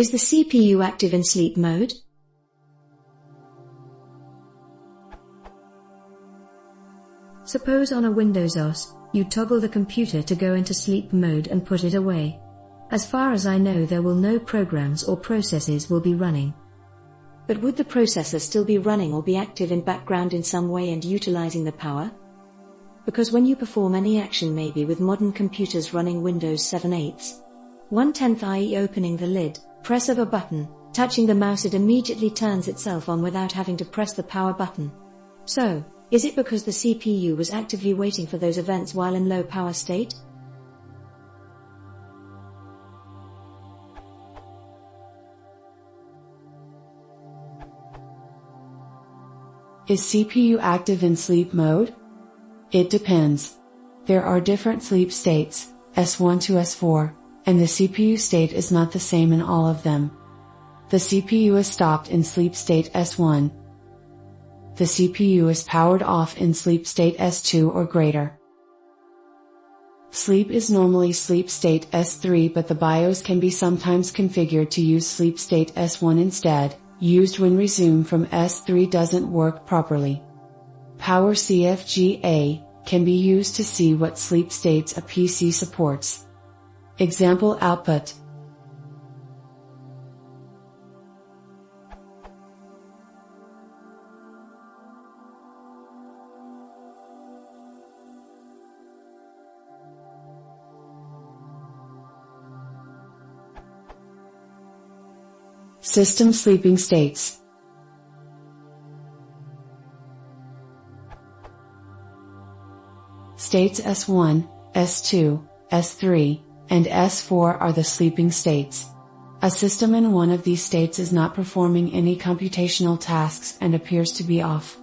Is the CPU active in sleep mode? Suppose on a Windows OS, you toggle the computer to go into sleep mode and put it away. As far as I know, there will no programs or processes will be running. But would the processor still be running or be active in background in some way and utilizing the power? Because when you perform any action, maybe with modern computers running Windows 7/8, 1/10, i.e. opening the lid, press of a button, touching the mouse, it immediately turns itself on without having to press the power button. So, is it because the CPU was actively waiting for those events while in low power state? Is CPU active in sleep mode? It depends. There are different sleep states, S1 to S4, and the CPU state is not the same in all of them. The CPU is stopped in sleep state S1. The CPU is powered off in sleep state S2 or greater. Sleep is normally sleep state S3, but the BIOS can be sometimes configured to use sleep state S1 instead, used when resume from S3 doesn't work properly. Power CFGA can be used to see what sleep states a PC supports. Example output. System sleeping states. States S1, S2, S3, and S4 are the sleeping states. A system in one of these states is not performing any computational tasks and appears to be off.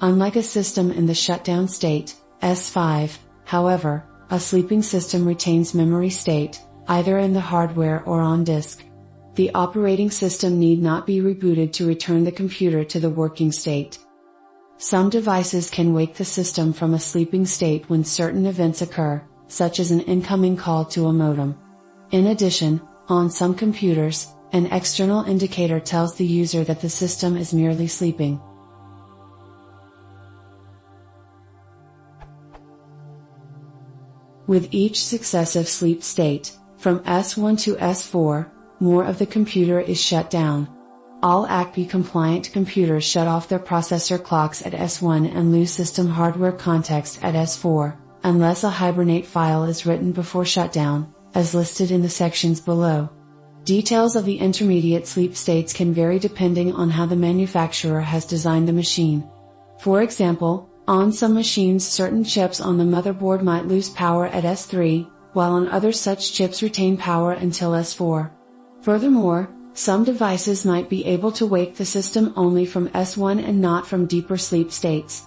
Unlike a system in the shutdown state, S5, however, a sleeping system retains memory state, either in the hardware or on disk. The operating system need not be rebooted to return the computer to the working state. Some devices can wake the system from a sleeping state when certain events occur, such as an incoming call to a modem. In addition, on some computers, an external indicator tells the user that the system is merely sleeping. With each successive sleep state, from S1 to S4, more of the computer is shut down. All acpi-compliant computers shut off their processor clocks at S1 and lose system hardware context at S4, unless a Hibernate file is written before shutdown, as listed in the sections below. Details of the intermediate sleep states can vary depending on how the manufacturer has designed the machine. For example, on some machines certain chips on the motherboard might lose power at S3, while on others such chips retain power until S4. Furthermore, some devices might be able to wake the system only from S1 and not from deeper sleep states.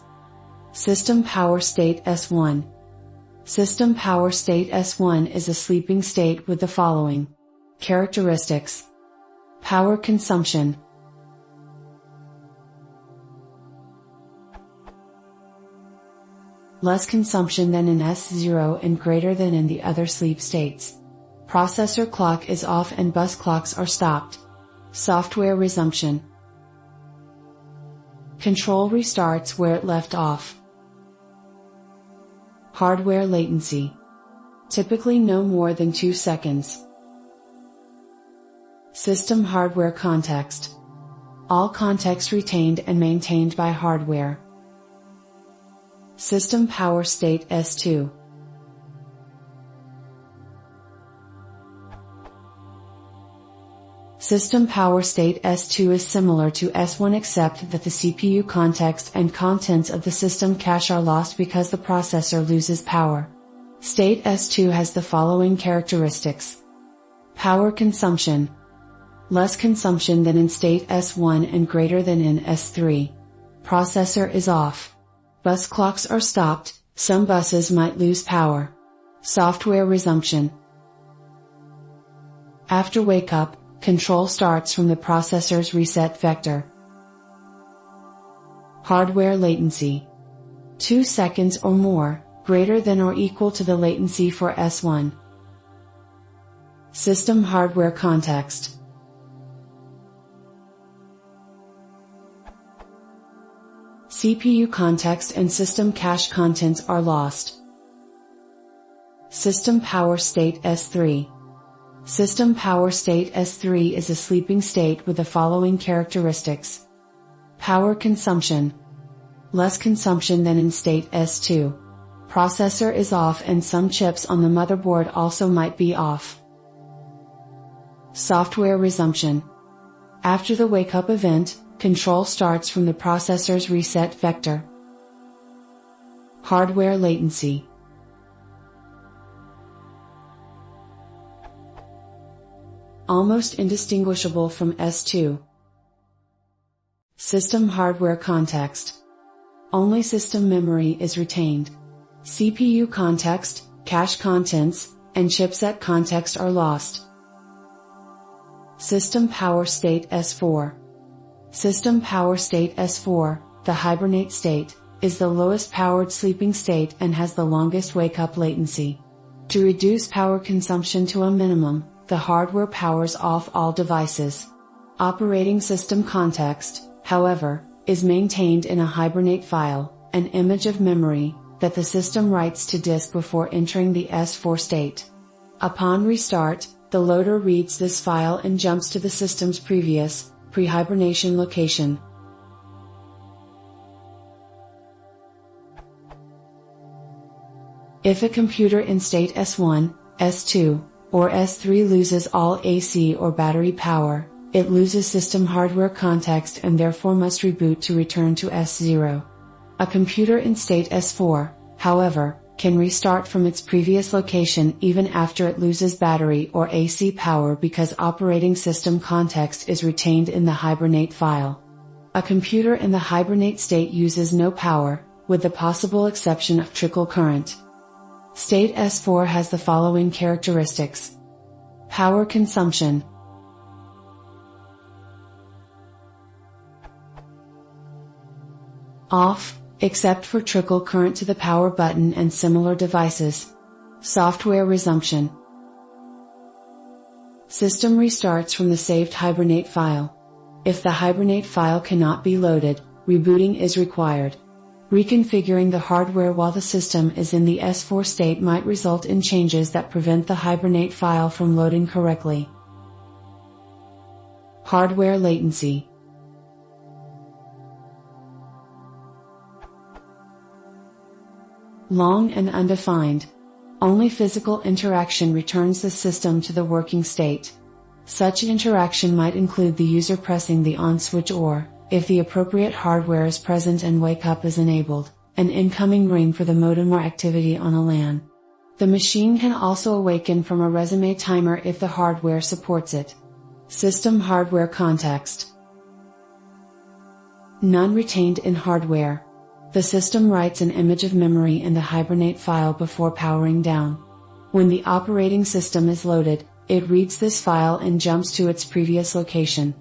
System power state S1. System power state S1 is a sleeping state with the following characteristics. Power consumption. Less consumption than in S0 and greater than in the other sleep states. Processor clock is off and bus clocks are stopped. Software resumption. Control restarts where it left off. Hardware latency. Typically no more than 2 seconds. System hardware context. All context retained and maintained by hardware. System power state S2. System power state S2 is similar to S1 except that the CPU context and contents of the system cache are lost because the processor loses power. State S2 has the following characteristics. Power consumption. Less consumption than in state S1 and greater than in S3. Processor is off. Bus clocks are stopped, some buses might lose power. Software resumption. After wake up, control starts from the processor's reset vector. Hardware latency. 2 seconds or more, greater than or equal to the latency for S1. System hardware context. CPU context and system cache contents are lost. System power state S3. System power state S3 is a sleeping state with the following characteristics. Power consumption. Less consumption than in state S2. Processor is off and some chips on the motherboard also might be off. Software resumption. After the wake-up event, control starts from the processor's reset vector. Hardware latency. Almost indistinguishable from S2. System hardware context. Only system memory is retained. CPU context, cache contents, and chipset context are lost. System power state S4. System power state S4, the hibernate state, is the lowest powered sleeping state and has the longest wake-up latency. To reduce power consumption to a minimum, the hardware powers off all devices. Operating system context, however, is maintained in a hibernate file, an image of memory, that the system writes to disk before entering the S4 state. Upon restart, the loader reads this file and jumps to the system's previous, pre-hibernation location. If a computer in state S1, S2, or S3 loses all AC or battery power, it loses system hardware context and therefore must reboot to return to S0. A computer in state S4, however, can restart from its previous location even after it loses battery or AC power because operating system context is retained in the hibernate file. A computer in the hibernate state uses no power, with the possible exception of trickle current. State S4 has the following characteristics. Power consumption. Off, except for trickle current to the power button and similar devices. Software resumption. System restarts from the saved hibernate file. If the hibernate file cannot be loaded, rebooting is required. Reconfiguring the hardware while the system is in the S4 state might result in changes that prevent the hibernate file from loading correctly. Hardware latency. Long and undefined. Only physical interaction returns the system to the working state. Such interaction might include the user pressing the on switch or, if the appropriate hardware is present and wake up is enabled, an incoming ring for the modem or activity on a LAN. The machine can also awaken from a resume timer if the hardware supports it. System hardware context. None retained in hardware. The system writes an image of memory in the hibernate file before powering down. When the operating system is loaded, it reads this file and jumps to its previous location.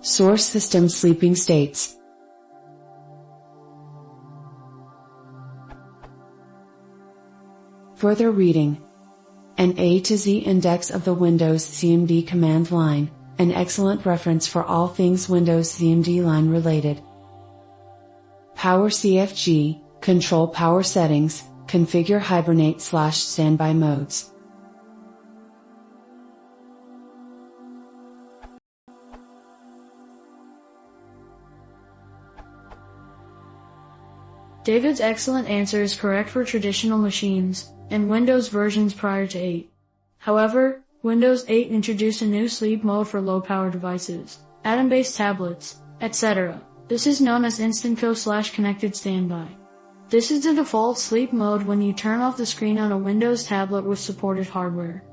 Source system sleeping states. Further reading. An A to Z index of the Windows CMD command line, an excellent reference for all things Windows CMD line related. Power CFG, control power settings, configure hibernate/standby modes. David's excellent answer is correct for traditional machines and Windows versions prior to 8. However, Windows 8 introduced a new sleep mode for low-power devices, Atom-based tablets, etc. This is known as InstantCo/Connected Standby. This is the default sleep mode when you turn off the screen on a Windows tablet with supported hardware.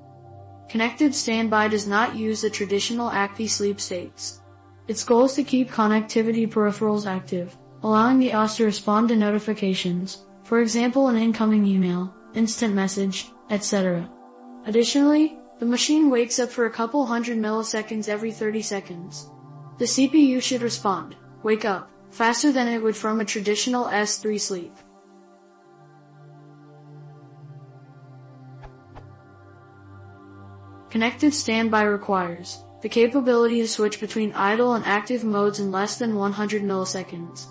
Connected Standby does not use the traditional acpi sleep states. Its goal is to keep connectivity peripherals active, allowing the OS to respond to notifications, for example an incoming email, instant message, etc. Additionally, the machine wakes up for a couple hundred milliseconds every 30 seconds. The CPU should respond, wake up, faster than it would from a traditional S3 sleep. Connected standby requires the capability to switch between idle and active modes in less than 100 milliseconds.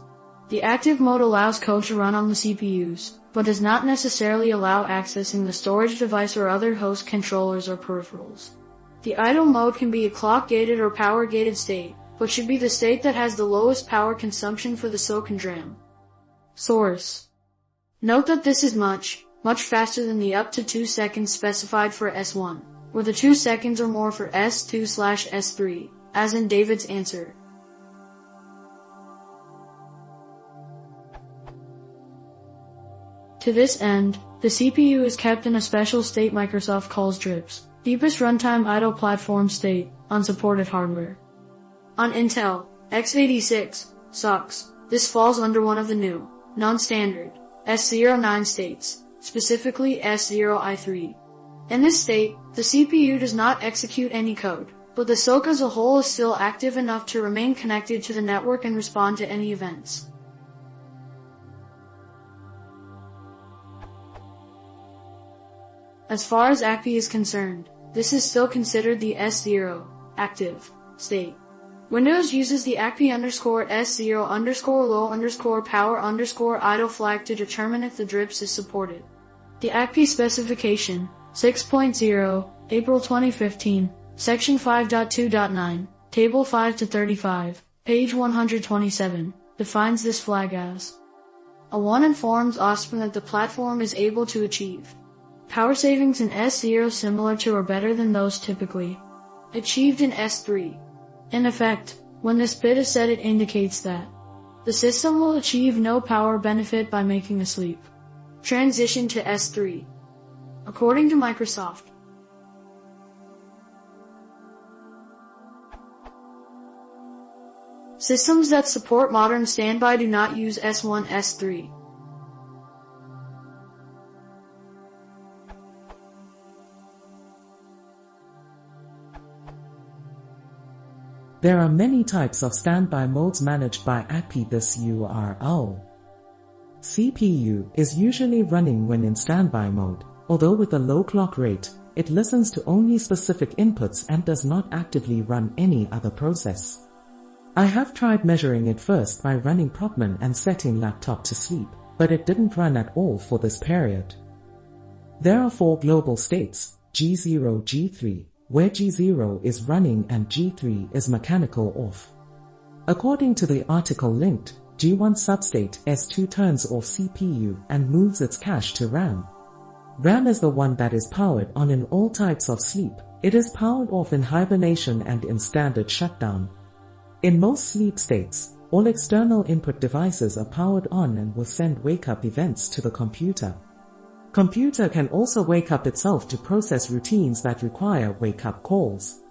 The active mode allows code to run on the CPUs, but does not necessarily allow accessing the storage device or other host controllers or peripherals. The idle mode can be a clock-gated or power-gated state, but should be the state that has the lowest power consumption for the silicon DRAM. Source. Note that this is much faster than the up to 2 seconds specified for S1, or the 2 seconds or more for S2/S3, as in David's answer. To this end, the CPU is kept in a special state Microsoft calls DRIPS, deepest runtime idle platform state, on supported hardware. On Intel x86 SoCs, this falls under one of the new, non-standard, S09 states, specifically S0i3. In this state, the CPU does not execute any code, but the SoC as a whole is still active enough to remain connected to the network and respond to any events. As far as acpi is concerned, this is still considered the S0 active state. Windows uses the acpi_S0_low_power_idle flag to determine if the DRIPS is supported. The acpi specification 6.0, April 2015, Section 5.2.9, Table 5 to 35, page 127, defines this flag as a 1 informs OSPM that the platform is able to achieve power savings in S0 similar to or better than those typically achieved in S3. In effect, when this bit is set, it indicates that the system will achieve no power benefit by making a sleep transition to S3. According to Microsoft, systems that support modern standby do not use S1, S3. There are many types of standby modes managed by acpi. This URL. CPU is usually running when in standby mode, although with a low clock rate, it listens to only specific inputs and does not actively run any other process. I have tried measuring it first by running Procman and setting laptop to sleep, but it didn't run at all for this period. There are 4 global states, G0, G3, where G0 is running and G3 is mechanical off. According to the article linked, G1 substate S2 turns off CPU and moves its cache to RAM. RAM is the one that is powered on in all types of sleep. It is powered off in hibernation and in standard shutdown. In most sleep states, all external input devices are powered on and will send wake-up events to the computer. Computer can also wake up itself to process routines that require wake-up calls.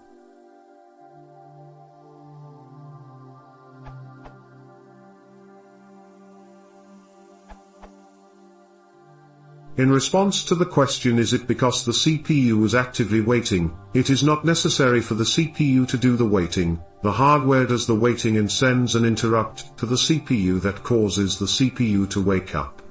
In response to the question, is it because the CPU is actively waiting? It is not necessary for the CPU to do the waiting. The hardware does the waiting and sends an interrupt to the CPU that causes the CPU to wake up.